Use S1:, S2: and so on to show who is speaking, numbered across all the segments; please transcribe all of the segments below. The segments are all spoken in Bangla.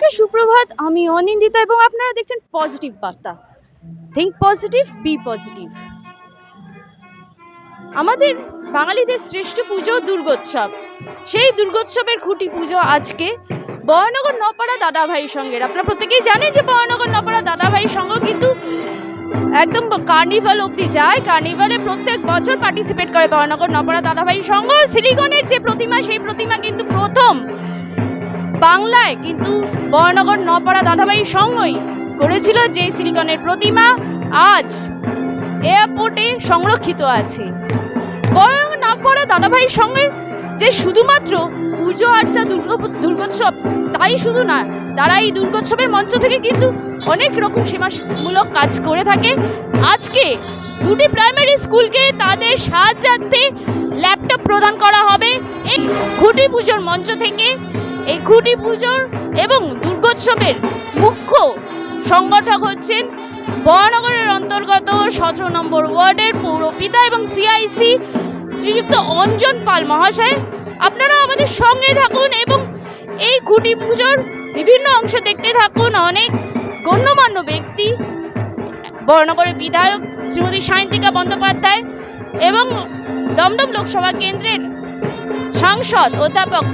S1: সকলকে সুপ্রভাত। আমি অনিন্দিতা এবং আপনারা দেখছেন পজিটিভ বার্তা। Think positive, be positive. আমাদের বাঙালিদের শ্রেষ্ঠ পুজো দুর্গোৎসব। সেই দুর্গোৎসবের খুঁটি পুজো আজকে বরানগর নপাড়া দাদাভাই সংঘের। আপনারা প্রত্যেকেই জানেন যে বরানগর নপাড়া দাদাভাই সংঘ কিন্তু একদম কার্নিভাল অবধি যায়। কার্নিভালে প্রত্যেক বছর পার্টিসিপেট করে বরানগর নপাড়া দাদাভাই সংঘ। সিলিকনের যে প্রতিমা, সেই প্রতিমা কিন্তু প্রথম বাংলায় কিন্তু বরানগর নপাড়া দাদাভাই সংঘই করেছিল। যে সিলিকনের প্রতিমা আজ এয়ারপোর্টে সংরক্ষিত আছে। বরানগর নপাড়া দাদাভাই সংঘের যে শুধুমাত্র পুজো আর্চা দুর্গোৎসব তাই শুধু না, তারা এই দুর্গোৎসবের মঞ্চ থেকে কিন্তু অনেক রকম সেবামূলক কাজ করে থাকে। আজকে দুটি প্রাইমারি স্কুলকে তাদের সাহায্যার্থে ল্যাপটপ প্রদান করা হবে এই খুঁটি পুজোর মঞ্চ থেকে। এই খুঁটি পুজোর এবং দুর্গোৎসবের মুখ্য সংগঠক হচ্ছেন বরানগরের অন্তর্গত 17 নম্বর ওয়ার্ডের পৌরপিতা এবং সিআইসি শ্রীযুক্ত অঞ্জন পাল মহাশয়। আপনারা আমাদের সঙ্গে থাকুন এবং এই খুঁটি পুজোর বিভিন্ন অংশ দেখতে থাকুন। অনেক গণ্যমান্য ব্যক্তি, বরানগরের বিধায়ক শ্রীমতী সায়ন্তিকা বন্দ্যোপাধ্যায় এবং দমদম লোকসভা কেন্দ্রের সাংসদ অধ্যাপক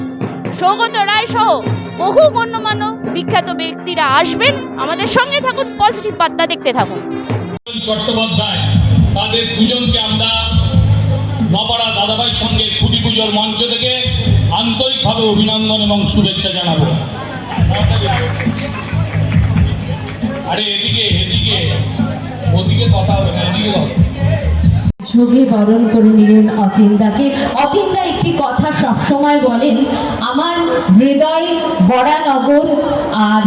S1: সৌগত রায় সহ বহু গণ্যমান্য বিখ্যাত ব্যক্তিরা আসবেন। আমাদের সঙ্গে থাকুন, পজিটিভ বার্তা দেখতে থাকুন।
S2: চট্টোপাধ্যায় তাদের দুজনকে আমরা নপাড়া দাদাভাই সংঘের খুঁটি পুজোর মঞ্চ থেকে আন্তরিকভাবে অভিনন্দন এবং শুভেচ্ছা জানাবো। আরে এদিকে এদিকে ওদিকে কথা হবে না, এদিকে
S3: যোগে বরণ করে নিলেন অতীন্দাকে। অতীন্দা একটি কথা সবসময় বলেন, আমার হৃদয় বরানগর আর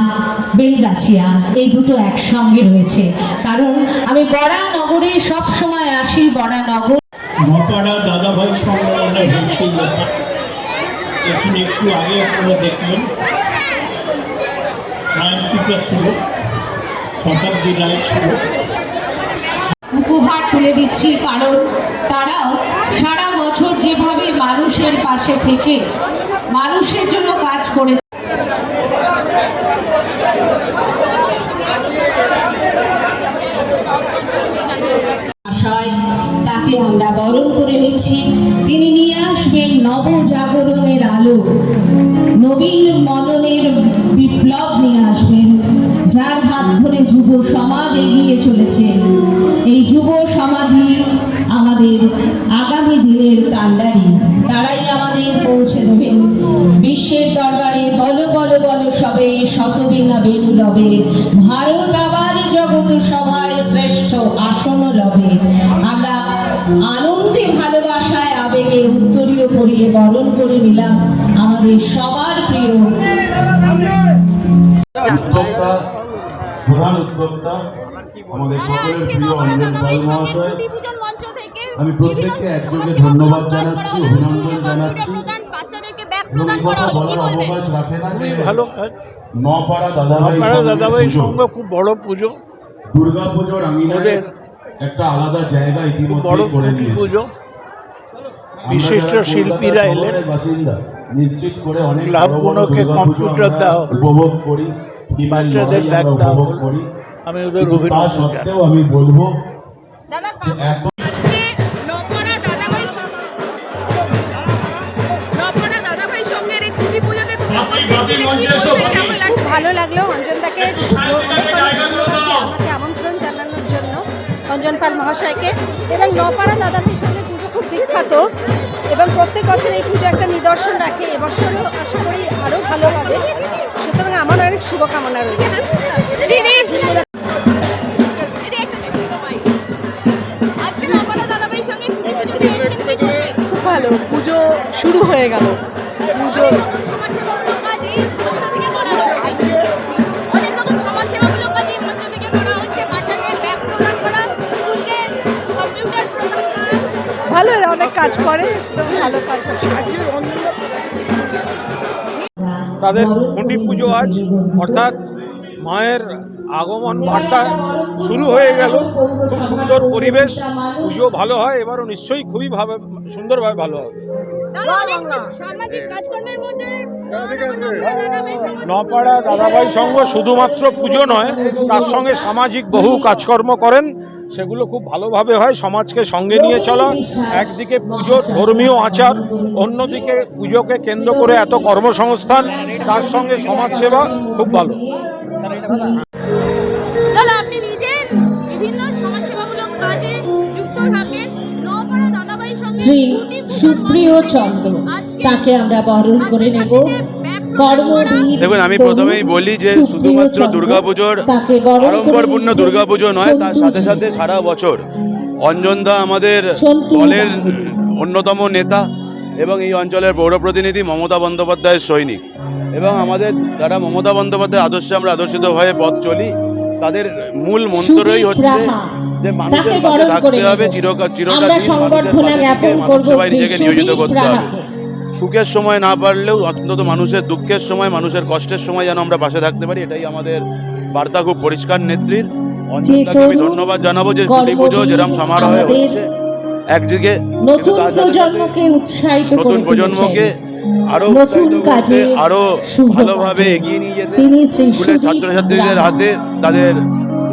S3: বেলগাছিয়া এই দুটো একসঙ্গে রয়েছে। কারণ আমি বরানগরে সবসময় আসি। বরানগর
S4: নপাড়া দাদাভাই সংঘ হয়েছিল এখানে একটু আগে আপনারা দেখলেন সায়ন্তিকা ছিল, শতাব্দী রায় ছিল।
S3: উপহার তুলে দিচ্ছি কারণ তারাও সারা বছর যেভাবে মানুষের পাশে থেকে মানুষের জন্য কাজ করে তাকে আমরা বরণ করে নিচ্ছি। তিনি নিয়ে আসবেন নবজাগরণের আলো, নবীন মননের বিপ্লব নিয়ে আসবেন, যার হাত ধরে যুব সমাজ এগিয়ে চলেছে। এই যুব সমাজই আমাদের আগামী দিনের কাণ্ডারি, তারাই আমাদের পৌঁছে দেবেন বিশ্বের দরবারে। বলো বলো বলো সবে শতবিনা বেনু লবে, ভারত আবার জগৎ সভায় শ্রেষ্ঠ আসন লবে। আমরা আনন্দে ভালোবাসায় আবেগে উত্তরীয় পরিয়ে বরণ করে নিলাম আমাদের সবার প্রিয়
S4: প্রধান উদ্যোক্তা আমাদের সকলের প্রিয় অঞ্জন পাল মহাশয়। আমি প্রত্যেককে একযোগে ধন্যবাদ জানাচ্ছি, অভিনন্দন জানাচ্ছি এবং এই কথা বলার অবকাশ রাখে না যে নপাড়া দাদাভাই সংঘ খুব বড় পুজো, দুর্গা পুজোর আঙিনায় একটা আলাদা জায়গা ইতিমধ্যে করে নিয়েছে।
S5: বিশিষ্ট শিল্পীরা এলেন,
S4: বাসিন্দা নিশ্চিত করে অনেক
S5: ক্লাবগুলোকে কম্পিউটার দাও,
S4: উপভোগ করি,
S5: বাচ্চাদের ব্যাগ দাও করি। আমি ওদের অভিনন্দন
S4: সত্ত্বেও আমি বলবো
S1: ভালো লাগলো অঞ্জনদাকে আমাকে আমন্ত্রণ জানানোর জন্য, অঞ্জন পাল মহাশয়কে। এবং নপাড়া দাদাভাই সঙ্গে পুজো খুব বিখ্যাত এবং প্রত্যেক বছর এই পুজো একটা নিদর্শন রাখে। এবছরও আশা করি আরও ভালো হবে। সুতরাং আমার অনেক শুভকামনা রইল। খুব ভালো, পুজো শুরু হয়ে গেল। পুজো ভালো, অনেক কাজ করে, ভালো কাজ হচ্ছে।
S5: তাদের খুঁটি পুজো আজ, অর্থাৎ মায়ের আগমন বার্তা শুরু হয়ে গেল। খুব সুন্দর পরিবেশ, পুজো ভালো হয়, এবারও নিশ্চয়ই খুবই সুন্দরভাবে ভালো হবে।
S1: সামাজিক কাজকর্মের মধ্যে
S5: নপাড়া দাদাভাই সংঘ শুধুমাত্র পুজো নয়, তার সঙ্গে সামাজিক বহু কাজকর্ম করেন, সেগুলো খুব ভালোভাবে হয়। সমাজকে সঙ্গে নিয়ে চলা, একদিকে পুজোর ধর্মীয় আচার, অন্যদিকে পুজোকে কেন্দ্র করে এত কর্মসংস্থান, তার সঙ্গে সমাজসেবা খুব ভালো।
S1: দাদা, আপনি নিজের বিভিন্ন সমাজসেবামূলক কাজে যুক্ত থাকেন। নপাড়া দাদাভাইয়ের সঙ্গে
S3: শ্রী সুপ্রিয় চন্দ্র, তাকে আমরা বরণ করে নেব। কর্মবীর
S4: দেখুন, আমি প্রথমেই বলি যে শুধুমাত্র দুর্গাপুজোর
S3: তাকে বরণ করে
S4: আড়ম্বরপূর্ণ
S3: নিচ্ছেন
S4: দুর্গাপুজো নয়, তার সাথে সাথে সারা বছর অঞ্জনদা আমাদের দলের অন্যতম নেতা এবং এই অঞ্চলের পৌর প্রতিনিধি, মমতা বন্দ্যোপাধ্যায়ের সৈনিক, এবং আমাদের যারা মমতা বন্দ্যোপাধ্যায়ের আদর্শে আমরা আদর্শিত হয়ে পথ চলি, তাদের মূল মন্ত্রই হচ্ছে যে মানুষের পাশে থাকতে হবে, চিরকাল মানুষের সেবায় নিজেকে নিয়োজিত করতে হবে। সুখের সময় না পারলেও অন্তত মানুষের দুঃখের সময়, মানুষের কষ্টের সময় যেন আমরা পাশে থাকতে পারি, এটাই আমাদের বার্তা খুব পরিষ্কার নেত্রীর। অঞ্জনদাকে আমি ধন্যবাদ জানাবো যে ছুটি পুজো যেরকম সমারোহে হচ্ছে, একদিকে
S3: নতুন প্রজন্মকে উৎসাহিত করে
S4: নতুন প্রজন্মকে আরো
S3: নতুন কাজে
S4: আরো
S3: শুভ
S4: ভালোভাবে
S3: কাজে।
S4: এগিয়ে নিয়ে যেতে
S3: তিনি শ্রী
S4: স্কুলের
S3: সুদীপ
S4: ছাত্রছাত্রীদের
S3: রাহা।
S4: হাতে তাদের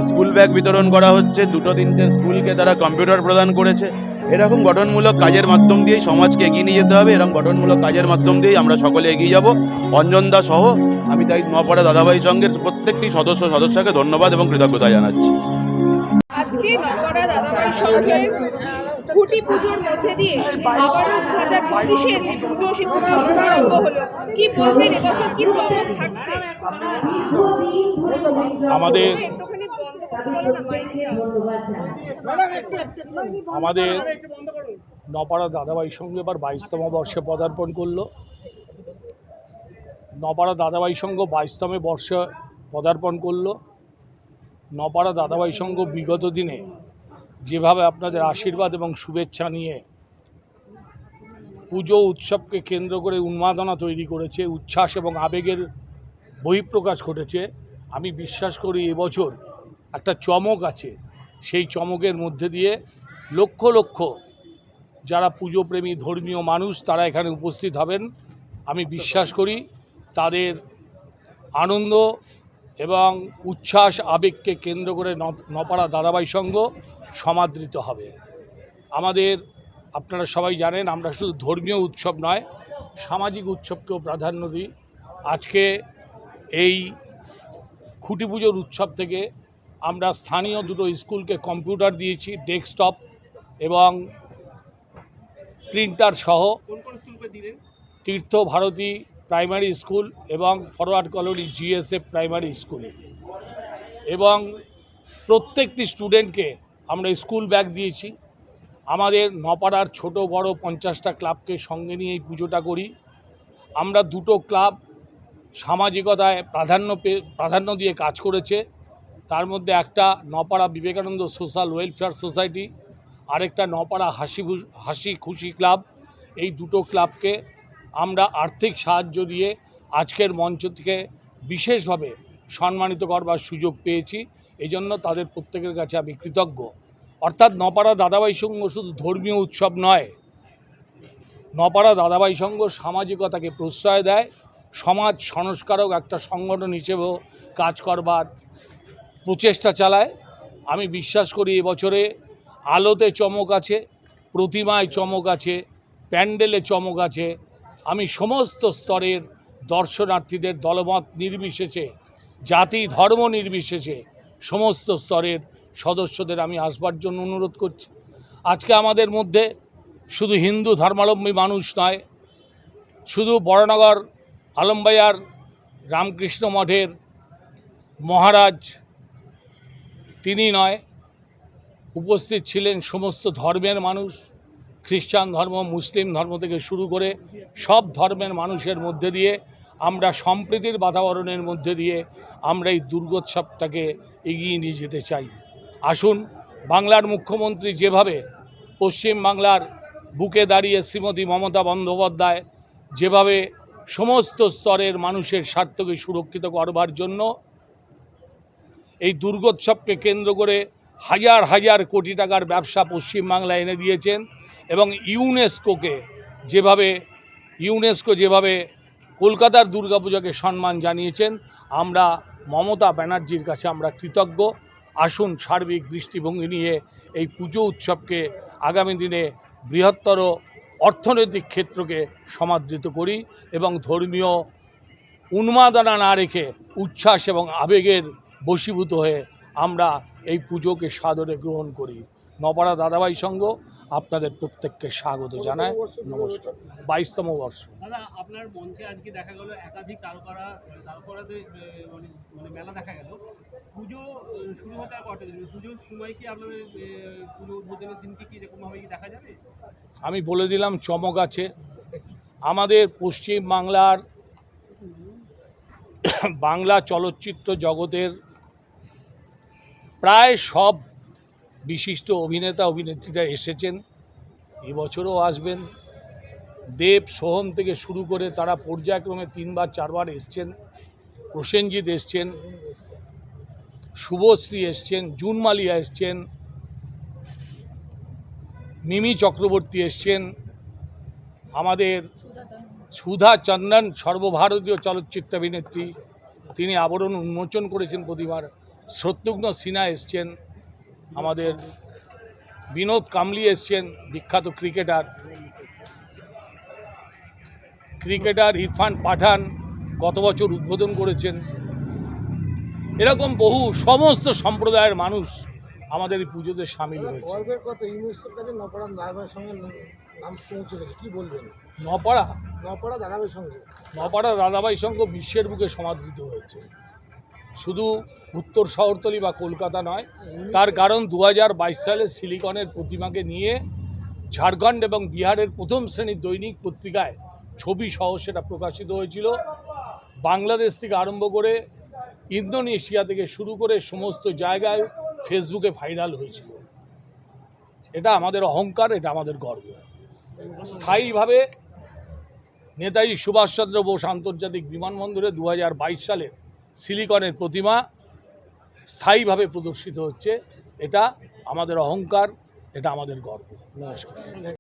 S4: স্কুল ব্যাগ বিতরণ করা হচ্ছে, 2-3টে স্কুলকে তারা কম্পিউটার প্রদান করেছে। এরকম গঠনমূলক কাজের মাধ্যম দিয়েই সমাজকে এগিয়ে নিয়ে যেতে হবে, এরকম গঠনমূলক কাজের মাধ্যম দিয়েই আমরা সকলে এগিয়ে যাব। অঞ্জনদা সহ আমি তাই নপাড়া দাদাভাই সংঘের প্রত্যেকটি সদস্যকে ধন্যবাদ এবং কৃতজ্ঞতা জানাচ্ছি।
S6: আজকে নপাড়া দাদাভাই সংঘের খুঁটি পুজোর মধ্যে দিয়ে আবারও 2025-এ যে পুজো সে পুজোর শুভারম্ভ হলো, কি বলবেন এবছর কি চমক থাকছে?
S5: আমাদের
S6: একটুখানি বন্ধ করতে বলো না মাইকটা।
S5: আমাদের নপাড়া দাদাভাই সংঘ এবার 22তম বর্ষে পদার্পণ করলো। নপাড়া দাদাভাই সংঘ 22তম বর্ষে পদার্পণ করলো। নপাড়া দাদাভাই সংঘ বিগত দিনে যেভাবে আপনাদের আশীর্বাদ এবং শুভেচ্ছা নিয়ে পুজো উৎসবকে কেন্দ্র করে উন্মাদনা তৈরি করেছে, উচ্ছ্বাস এবং আবেগের বহিঃপ্রকাশ ঘটেছে, আমি বিশ্বাস করি এবছর একটা চমক আছে। সেই চমকের মধ্যে দিয়ে লক্ষ লক্ষ যারা পুজোপ্রেমী ধর্মীয় মানুষ তারা এখানে উপস্থিত হবেন। আমি বিশ্বাস করি তাদের আনন্দ এবং উচ্ছ্বাস আবেগকে কেন্দ্র করে নপাড়া দাদাভাই সংঘ সমাদৃত হবে। আমাদের আপনারা সবাই জানেন আমরা শুধু ধর্মীয় উৎসব নয়, সামাজিক উৎসবকেও প্রাধান্য দিই। আজকে এই খুঁটি পুজোর উৎসব থেকে আমরা স্থানীয় দুটো স্কুলকে কম্পিউটার দিয়েছি, ডেস্কটপ এবং প্রিন্টার সহ। তীর্থ ভারতী প্রাইমারি স্কুল এবং forward colony GSF primary school, এবং প্রত্যেকটি স্টুডেন্টকে আমরা স্কুল ব্যাগ দিয়েছি। আমাদের নপাড়ার ছোট বড় 50টা ক্লাবকে সঙ্গে নিয়ে এই পুজোটা করি। আমরা দুটো ক্লাব সামাজিকতায় প্রাধান্য দিয়ে কাজ করেছে, তার মধ্যে একটা নপাড়া বিবেকানন্দ সোশ্যাল ওয়েলফেয়ার সোসাইটি, আরেকটা নপাড়া হাসি খুশি ক্লাব। এই দুটো ক্লাবকে আমরা আর্থিক সাহায্য দিয়ে আজকের মঞ্চ থেকে বিশেষভাবে সম্মানিত করবার সুযোগ পেয়েছি, এজন্য তাদের প্রত্যেকের কাছে আমি কৃতজ্ঞ। অর্থাৎ নপাড়া দাদাভাই সংঘ শুধু ধর্মীয় উৎসব নয়, নপাড়া দাদাভাই সংঘ সামাজিকতাকে প্রশ্রয় দেয়, সমাজ সংস্কারক একটা সংগঠন হিসেবেও কাজ করবার প্রচেষ্টা চালায়। আমি বিশ্বাস করি এবছরে আলোতে চমক আছে, প্রতিমায় চমক আছে, প্যান্ডেলে চমক আছে। আমি সমস্ত স্তরের দর্শনার্থীদের দলমত নির্বিশেষে, জাতি ধর্ম নির্বিশেষে সমস্ত স্তরের সদস্যদের আমি আসবার জন্য অনুরোধ করছি। আজকে আমাদের মধ্যে শুধু হিন্দু ধর্মাবলম্বী মানুষ নয়, শুধু বড়নগর আলমবাইয়ার রামকৃষ্ণ মঠের মহারাজ তিনি নয়, উপস্থিত ছিলেন সমস্ত ধর্মের মানুষ, খ্রিস্টান ধর্ম, মুসলিম ধর্ম থেকে শুরু করে সব ধর্মের মানুষের মধ্যে দিয়ে আমরা সম্প্রীতির বাতাবরণের মধ্যে দিয়ে আমরা এই দুর্গোৎসবটাকে এগিয়ে নিয়ে যেতে চাই। আসুন, বাংলার মুখ্যমন্ত্রী যেভাবে পশ্চিম বাংলার বুকে দাঁড়িয়ে শ্রীমতী মমতা বন্দ্যোপাধ্যায় যেভাবে সমস্ত স্তরের মানুষের স্বার্থকে সুরক্ষিত করবার জন্য এই দুর্গোৎসবকে কেন্দ্র করে হাজার হাজার কোটি টাকার ব্যবসা পশ্চিমবাংলায় এনে দিয়েছেন, এবং ইউনেস্কোকে যেভাবে ইউনেস্কো যেভাবে কলকাতার দুর্গাপূজাকে সম্মান জানিয়েছেন, আমরা মমতা ব্যানার্জির কাছে আমরা কৃতজ্ঞ। আসুন সার্বিক দৃষ্টিভঙ্গি নিয়ে এই পুজো উৎসবকে আগামী দিনে বৃহত্তর অর্থনৈতিক ক্ষেত্রকে সমাদৃত করি এবং ধর্মীয় উন্মাদনা না রেখে উচ্ছ্বাস এবং আবেগের বশীভূত হয়ে আমরা এই পুজোকে সাদরে গ্রহণ করি। নপাড়া দাদাভাই সংঘ আপনাদের প্রত্যেককে স্বাগত জানায়। নমস্কার। 22তম বর্ষ।
S7: দাদা, আপনার মঞ্চে আজকে দেখা গেল একাধিক তারকাদের মানে মেলা দেখা গেল। পুজো শুরু হতে আর কটা দিন? পুজোর সময় কি আপনাদের পুজো উদ্বোধনের দিনকে কি এরকমভাবে কি দেখা যাবে?
S5: আমি বলে দিলাম চমক আছে। আমাদের পশ্চিম বাংলার বাংলা চলচ্চিত্র জগতের প্রায় সব বিশিষ্ট অভিনেতা অভিনেত্রীরা এসেছেন, এবছরও আসবেন। দেব সোহম থেকে শুরু করে তারা পর্যায়ক্রমে 3বার 4বার এসছেন। প্রসেনজিৎ এসছেন, শুভশ্রী এসছেন, জুন মালিয়া এসছেন, মিমি চক্রবর্তী এসছেন, আমাদের সুধা চন্দন সর্বভারতীয় চলচ্চিত্রাভিনেত্রী, তিনি আবরণ উন্মোচন করেছেন প্রতিবার। শত্রুঘ্ন সিনহা এসছেন, আমাদের বিনোদ কামলি এসছেন, বিখ্যাত ক্রিকেটার ইরফান পাঠান গত বছর উদ্বোধন করেছেন। এরকম বহু সমস্ত সম্প্রদায়ের মানুষ আমাদের এই পুজোতে সামিল হয়েছে।
S8: গর্বের কথা, ইউনেস্কোর কাছে নপাড়া দাদাভাইয়ের সঙ্গে নাম পৌঁছে গেছে, কি বলবেন?
S5: নপাড়া
S8: দাদাভাইয়ের সঙ্গে
S5: নপাড়া দাদাভাই সংঘ বিশ্বের বুকে সমাদৃত হয়েছে, শুধু উত্তর শহরতলি বা কলকাতা নয়। তার কারণ 2022 সালে সিলিকনের প্রতিমাকে নিয়ে ঝাড়খণ্ড এবং বিহারের প্রথম শ্রেণীর দৈনিক পত্রিকায় ছবি সহ সেটা প্রকাশিত হয়েছিল। বাংলাদেশ থেকে আরম্ভ করে ইন্দোনেশিয়া থেকে শুরু করে সমস্ত জায়গায় ফেসবুকে ভাইরাল হয়েছিল। এটা আমাদের অহংকার, এটা আমাদের গর্ব। স্থায়ীভাবে নেতাজি সুভাষচন্দ্র বোস আন্তর্জাতিক বিমানবন্দরে 2022 সালের সিলিকনের প্রতিমা স্থায়ীভাবে প্রদর্শিত হচ্ছে। এটা আমাদের অহংকার, এটা আমাদের গর্ব। নমস্কার।